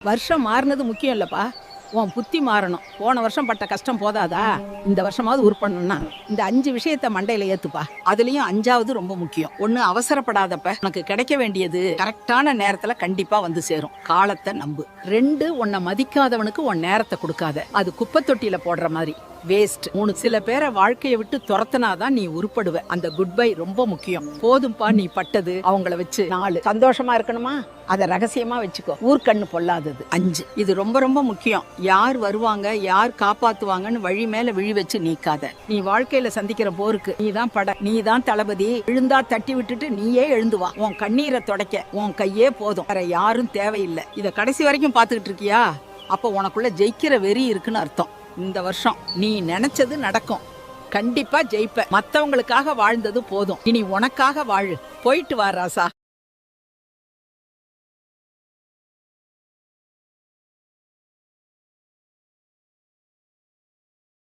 வருஷம் மாறினது முக்கியம் இல்லப்பா, உன் புத்தி மாறணும். போன வருஷம் பட்ட கஷ்டம் போதாதா? இந்த வருஷமாவது உருப்படணும்னா இந்த 5 விஷயத்த மண்டையில ஏத்துப்பா. அதுலயும் 5வது ரொம்ப முக்கியம். ஒண்ணு, அவசரப்படாதப்ப உனக்கு கிடைக்க வேண்டியது கரெக்டான நேரத்துல கண்டிப்பா வந்து சேரும். காலத்தை நம்பு. 2, உன்னை மதிக்காதவனுக்கு உன் நேரத்தை கொடுக்காத. அது குப்பை தொட்டியில போடுற மாதிரி வேஸ்ட். 3, சில பேரை வாழ்க்கையை விட்டு துரத்துனாதான் நீ உருப்படுவ. அந்த குட் பை ரொம்ப முக்கியம். போதும்பா நீ பட்டது. அவங்கள வச்சு 4, சந்தோஷமா இருக்கணுமா, அதை ரகசியமா வச்சுக்கோ. ஊர்க்கண்ணு பொல்லாதது. 5, இது ரொம்ப ரொம்ப முக்கியம். யார் வருவாங்க, யார் காப்பாத்துவாங்கன்னு வழி மேல விழி வச்சு நீக்காத. நீ வாழ்க்கையில சந்திக்கிற போருக்கு நீ தான் பட, நீ தான் தளபதி. விழுந்தா தட்டி விட்டுட்டு நீயே எழுந்துவா. உன் கண்ணீரை துடைக்க உன் கையே போதும், வேற யாரும் தேவையில்லை. இத கடைசி வரைக்கும் பாத்துக்கிட்டு இருக்கியா? அப்ப உனக்குள்ள ஜெயிக்கிற வெறி இருக்குன்னு அர்த்தம். இந்த வருஷம் நீ நினைச்சது நடக்கும். கண்டிப்பா ஜெயிப்ப. மத்தவங்களுக்காக வாழ்ந்தது போதும், இனி உனக்காக வாழு. போயிட்டு வா ராசா.